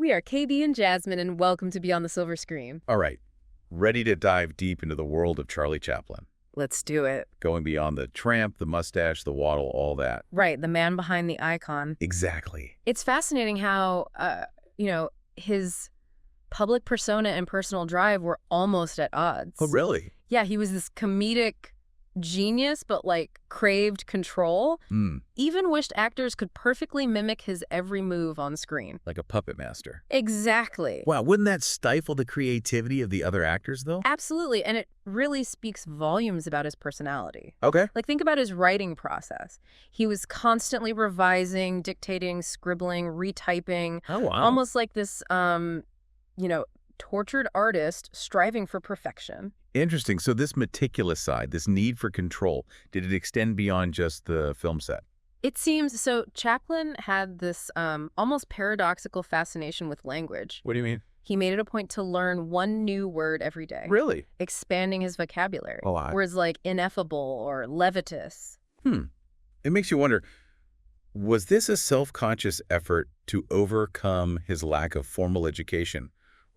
We are KB and Jasmine, and welcome to Beyond the Silver Screen. All right, ready to dive deep into the world of Charlie Chaplin. Let's do it. Going beyond the tramp, the mustache, the waddle, all that. Right, the man behind the icon. Exactly. It's fascinating how, his public persona and personal drive were almost at odds. Oh, really? Yeah, he was this comedic genius, but craved control. Even wished actors could perfectly mimic his every move on screen. Like a puppet master. Exactly. Wow, wouldn't that stifle the creativity of the other actors, though? Absolutely, and it really speaks volumes about his personality. Okay. Think about his writing process. He was constantly revising, dictating, scribbling, retyping. Oh, wow. Almost like this, tortured artist striving for perfection. Interesting. So this meticulous side, this need for control, did it extend beyond just the film set? It seems so. Chaplin had this almost paradoxical fascination with language. What do you mean? He made it a point to learn one new word every day. Really? Expanding his vocabulary. Oh, wow. Words like ineffable or levitus. It makes you wonder, was this a self-conscious effort to overcome his lack of formal education?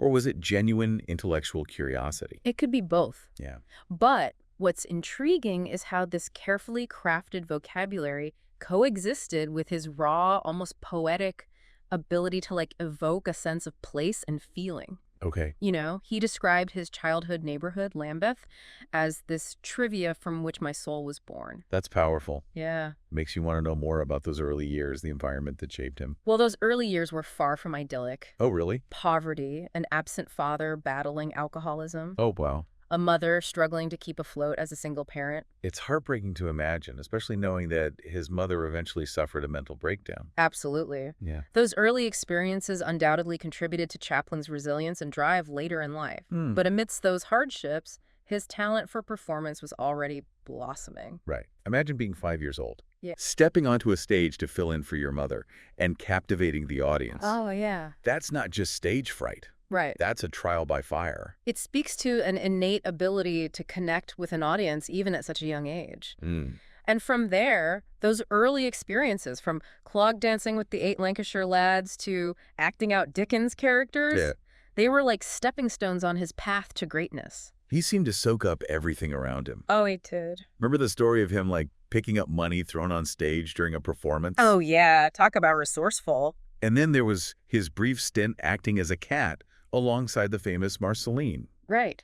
Or was it genuine intellectual curiosity? It could be both. Yeah. But what's intriguing is how this carefully crafted vocabulary coexisted with his raw, almost poetic ability to evoke a sense of place and feeling. Okay. He described his childhood neighborhood, Lambeth, as this trivia from which my soul was born. That's powerful. Yeah. Makes you want to know more about those early years, the environment that shaped him. Well, those early years were far from idyllic. Oh, really? Poverty, an absent father battling alcoholism. Oh, wow. A mother struggling to keep afloat as a single parent. It's heartbreaking to imagine, especially knowing that his mother eventually suffered a mental breakdown. Absolutely. Yeah. Those early experiences undoubtedly contributed to Chaplin's resilience and drive later in life. But amidst those hardships, his talent for performance was already blossoming. Right. Imagine being 5 years old. Yeah. Stepping onto a stage to fill in for your mother and captivating the audience. Oh, yeah. That's not just stage fright. Right. That's a trial by fire. It speaks to an innate ability to connect with an audience even at such a young age. And from there, those early experiences, from clog dancing with the 8 Lancashire lads to acting out Dickens characters, they were like stepping stones on his path to greatness. He seemed to soak up everything around him. Oh, he did. Remember the story of him picking up money thrown on stage during a performance? Oh, yeah. Talk about resourceful. And then there was his brief stint acting as a cat alongside the famous Marceline. Right.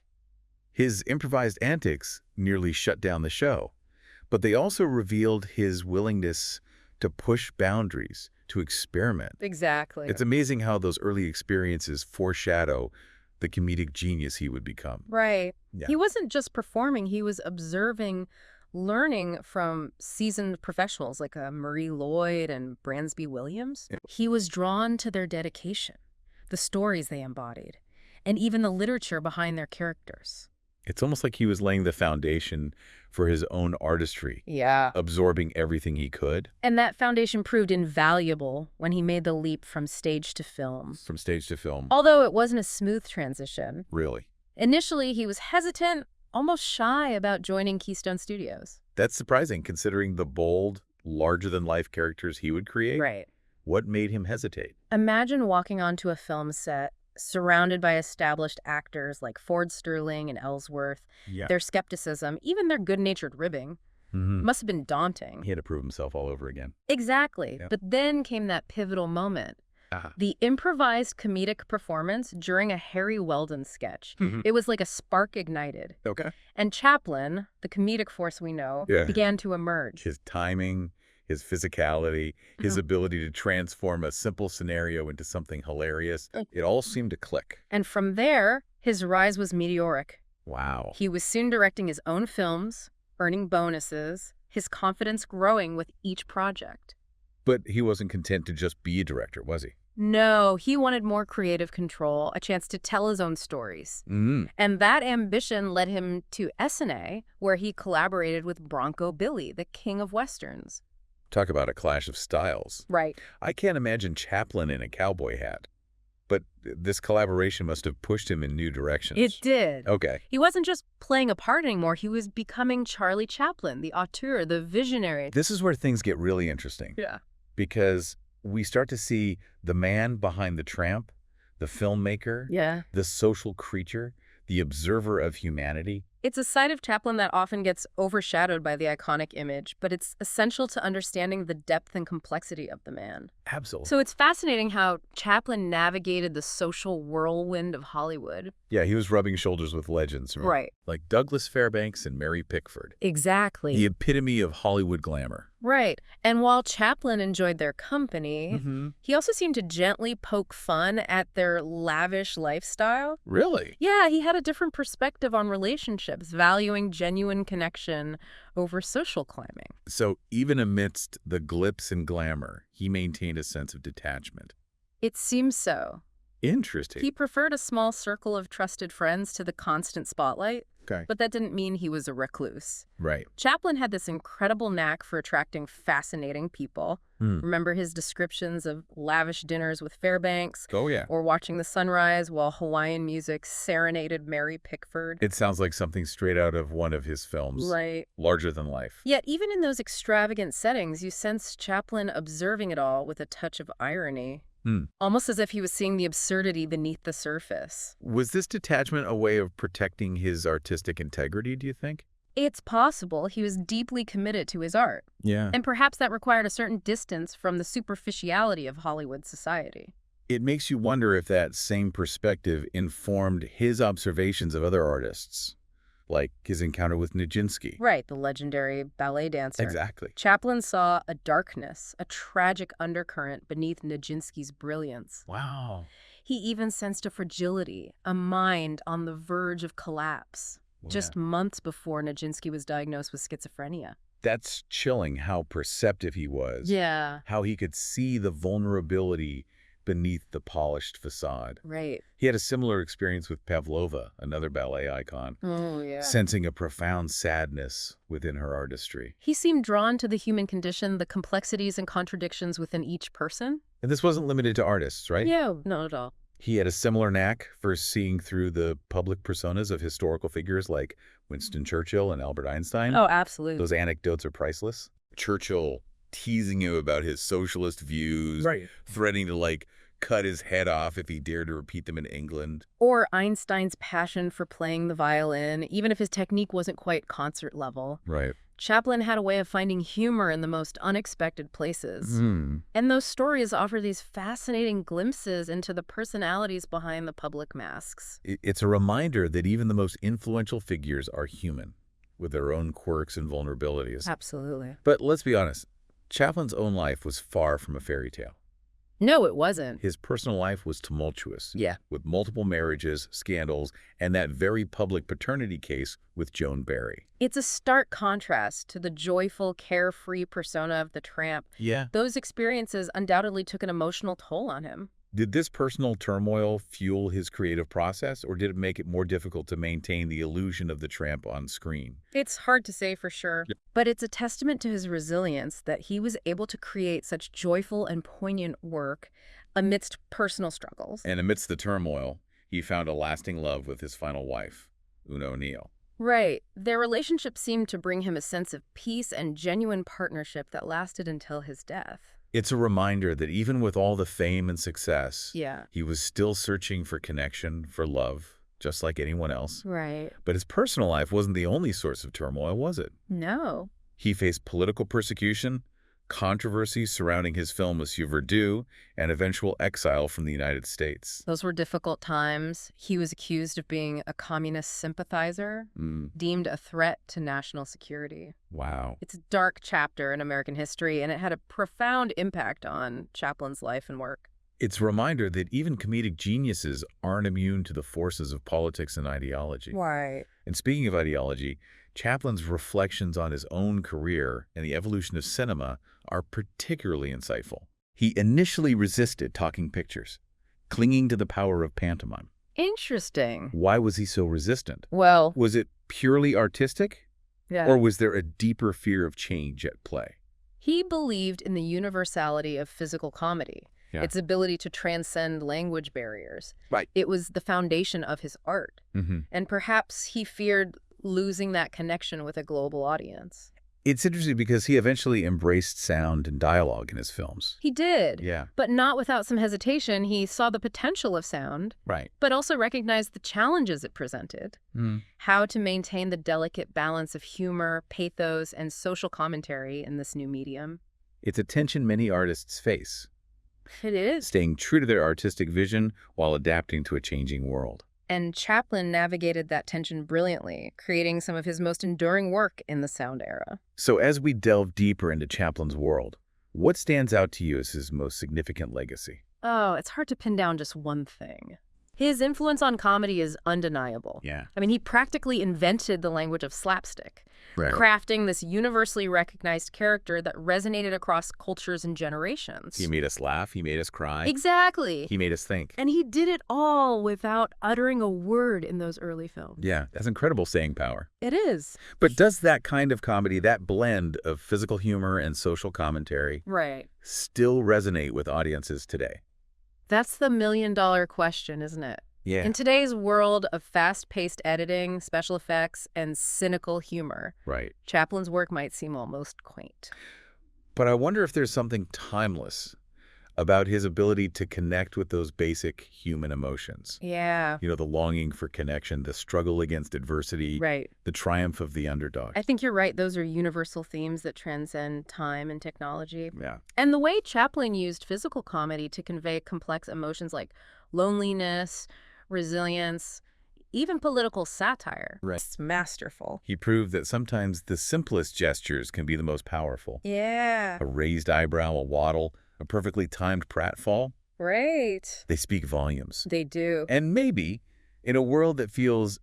His improvised antics nearly shut down the show, but they also revealed his willingness to push boundaries, to experiment. Exactly. It's amazing how those early experiences foreshadow the comedic genius he would become. Right. Yeah. He wasn't just performing, he was observing, learning from seasoned professionals like Marie Lloyd and Bransby Williams. He was drawn to their dedication, the stories they embodied, and even the literature behind their characters. It's almost like he was laying the foundation for his own artistry. Yeah. Absorbing everything he could. And that foundation proved invaluable when he made the leap from stage to film. From stage to film. Although it wasn't a smooth transition. Really? Initially, he was hesitant, almost shy about joining Keystone Studios. That's surprising considering the bold, larger-than-life characters he would create. Right. What made him hesitate? Imagine walking onto a film set surrounded by established actors like Ford Sterling and Ellsworth. Yeah. Their skepticism, even their good-natured ribbing, must have been daunting. He had to prove himself all over again. Exactly. Yep. But then came that pivotal moment. The improvised comedic performance during a Harry Weldon sketch. It was like a spark ignited. Okay. And Chaplin, the comedic force we know, began to emerge. His timing, his physicality, his ability to transform a simple scenario into something hilarious. It all seemed to click. And from there, his rise was meteoric. Wow. He was soon directing his own films, earning bonuses, his confidence growing with each project. But he wasn't content to just be a director, was he? No, he wanted more creative control, a chance to tell his own stories. And that ambition led him to Essanay, where he collaborated with Bronco Billy, the king of westerns. Talk about a clash of styles. Right. I can't imagine Chaplin in a cowboy hat. But this collaboration must have pushed him in new directions. It did. Okay. He wasn't just playing a part anymore. He was becoming Charlie Chaplin, the auteur, the visionary. This is where things get really interesting. Yeah. Because we start to see the man behind the tramp, the filmmaker, Yeah. the social creature, the observer of humanity. It's a side of Chaplin that often gets overshadowed by the iconic image, but it's essential to understanding the depth and complexity of the man. Absolutely. So it's fascinating how Chaplin navigated the social whirlwind of Hollywood. Yeah, he was rubbing shoulders with legends, remember? Right. Like Douglas Fairbanks and Mary Pickford. Exactly. The epitome of Hollywood glamour. Right. And while Chaplin enjoyed their company, he also seemed to gently poke fun at their lavish lifestyle. Really? Yeah, he had a different perspective on relationships, valuing genuine connection over social climbing. So even amidst the glitz and glamour, he maintained a sense of detachment. It seems so. Interesting. He preferred a small circle of trusted friends to the constant spotlight, Okay. but that didn't mean he was a recluse. Right. Chaplin had this incredible knack for attracting fascinating people. Remember his descriptions of lavish dinners with Fairbanks? Oh, yeah. Or watching the sunrise while Hawaiian music serenaded Mary Pickford? It sounds like something straight out of one of his films. Right. Larger than life. Yet even in those extravagant settings, you sense Chaplin observing it all with a touch of irony. Almost as if he was seeing the absurdity beneath the surface. Was this detachment a way of protecting his artistic integrity, do you think? It's possible he was deeply committed to his art. Yeah. And perhaps that required a certain distance from the superficiality of Hollywood society. It makes you wonder if that same perspective informed his observations of other artists, like his encounter with Nijinsky. Right, the legendary ballet dancer. Exactly. Chaplin saw a darkness, a tragic undercurrent beneath Nijinsky's brilliance. Wow. He even sensed a fragility, a mind on the verge of collapse, just months before Nijinsky was diagnosed with schizophrenia. That's chilling how perceptive he was. Yeah. How he could see the vulnerability beneath the polished facade. Right. He had a similar experience with Pavlova, another ballet icon, Oh, yeah. sensing a profound sadness within her artistry. He seemed drawn to the human condition, the complexities and contradictions within each person. And this wasn't limited to artists, right? Yeah, not at all. He had a similar knack for seeing through the public personas of historical figures like Winston Churchill and Albert Einstein. Oh, absolutely. Those anecdotes are priceless. Churchill teasing him about his socialist views, threatening to, cut his head off if he dared to repeat them in England. Or Einstein's passion for playing the violin, even if his technique wasn't quite concert level. Right. Chaplin had a way of finding humor in the most unexpected places. And those stories offer these fascinating glimpses into the personalities behind the public masks. It's a reminder that even the most influential figures are human, with their own quirks and vulnerabilities. Absolutely. But let's be honest, Chaplin's own life was far from a fairy tale. No, it wasn't. His personal life was tumultuous. Yeah. With multiple marriages, scandals, and that very public paternity case with Joan Barry. It's a stark contrast to the joyful, carefree persona of the tramp. Yeah. Those experiences undoubtedly took an emotional toll on him. Did this personal turmoil fuel his creative process, or did it make it more difficult to maintain the illusion of the tramp on screen? It's hard to say for sure, but it's a testament to his resilience that he was able to create such joyful and poignant work amidst personal struggles. And amidst the turmoil, he found a lasting love with his final wife, Una O'Neill. Right. Their relationship seemed to bring him a sense of peace and genuine partnership that lasted until his death. It's a reminder that even with all the fame and success, he was still searching for connection, for love, just like anyone else. Right. But his personal life wasn't the only source of turmoil, was it? No. He faced political persecution, controversy surrounding his film Monsieur Verdoux, and eventual exile from the United States. Those were difficult times. He was accused of being a communist sympathizer, deemed a threat to national security. Wow. It's a dark chapter in American history, and it had a profound impact on Chaplin's life and work. It's a reminder that even comedic geniuses aren't immune to the forces of politics and ideology. Right. And speaking of ideology, Chaplin's reflections on his own career and the evolution of cinema are particularly insightful. He initially resisted talking pictures, clinging to the power of pantomime. Interesting. Why was he so resistant? Well, Was it purely artistic? yeah. Or was there a deeper fear of change at play? He believed in the universality of physical comedy, its ability to transcend language barriers. Right. It was the foundation of his art. And perhaps he feared losing that connection with a global audience. It's interesting because he eventually embraced sound and dialogue in his films. He did. Yeah. But not without some hesitation. He saw the potential of sound, Right. but also recognized the challenges it presented. How to maintain the delicate balance of humor, pathos, and social commentary in this new medium. It's a tension many artists face, It is. staying true to their artistic vision while adapting to a changing world. And Chaplin navigated that tension brilliantly, creating some of his most enduring work in the sound era. So as we delve deeper into Chaplin's world, what stands out to you as his most significant legacy? Oh, it's hard to pin down just one thing. His influence on comedy is undeniable. Yeah. I mean, he practically invented the language of slapstick, crafting this universally recognized character that resonated across cultures and generations. He made us laugh. He made us cry. Exactly. He made us think. And he did it all without uttering a word in those early films. Yeah, that's incredible staying power. It is. But does that kind of comedy, that blend of physical humor and social commentary, Right. still resonate with audiences today? That's the million-dollar question, isn't it? Yeah. In today's world of fast-paced editing, special effects, and cynical humor, Right. Chaplin's work might seem almost quaint. But I wonder if there's something timeless about his ability to connect with those basic human emotions. Yeah. You know, the longing for connection, the struggle against adversity, Right. the triumph of the underdog. I think you're right. Those are universal themes that transcend time and technology. Yeah. And the way Chaplin used physical comedy to convey complex emotions like loneliness, resilience, even political satire. Right. It's masterful. He proved that sometimes the simplest gestures can be the most powerful. Yeah. A raised eyebrow, a waddle, a perfectly timed pratfall. Right. They speak volumes. They do. And maybe, in a world that feels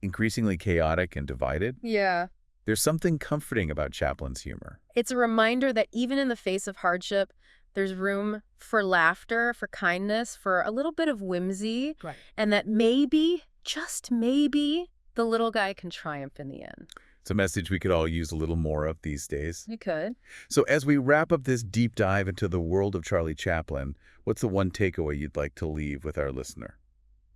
increasingly chaotic and divided, Yeah. there's something comforting about Chaplin's humor. It's a reminder that even in the face of hardship, there's room for laughter, for kindness, for a little bit of whimsy, Right. and that maybe, just maybe, the little guy can triumph in the end. It's a message we could all use a little more of these days. You could. So as we wrap up this deep dive into the world of Charlie Chaplin, what's the one takeaway you'd like to leave with our listener?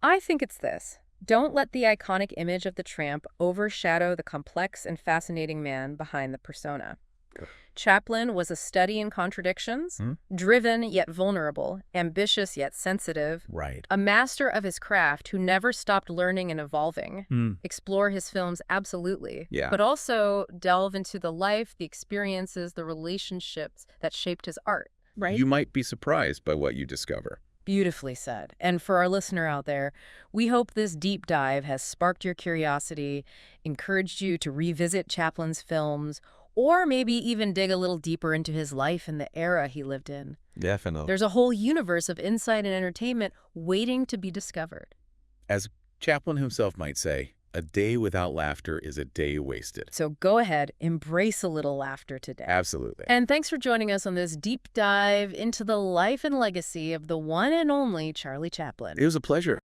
I think it's this. Don't let the iconic image of the tramp overshadow the complex and fascinating man behind the persona. Good. Chaplin was a study in contradictions, driven yet vulnerable, ambitious yet sensitive, Right. a master of his craft who never stopped learning and evolving. Explore his films, absolutely, Yeah. but also delve into the life, the experiences, the relationships that shaped his art, right? You might be surprised by what you discover. Beautifully said. And for our listener out there, we hope this deep dive has sparked your curiosity, encouraged you to revisit Chaplin's films, or maybe even dig a little deeper into his life and the era he lived in. Definitely. There's a whole universe of insight and entertainment waiting to be discovered. As Chaplin himself might say, a day without laughter is a day wasted. So go ahead, embrace a little laughter today. Absolutely. And thanks for joining us on this deep dive into the life and legacy of the one and only Charlie Chaplin. It was a pleasure.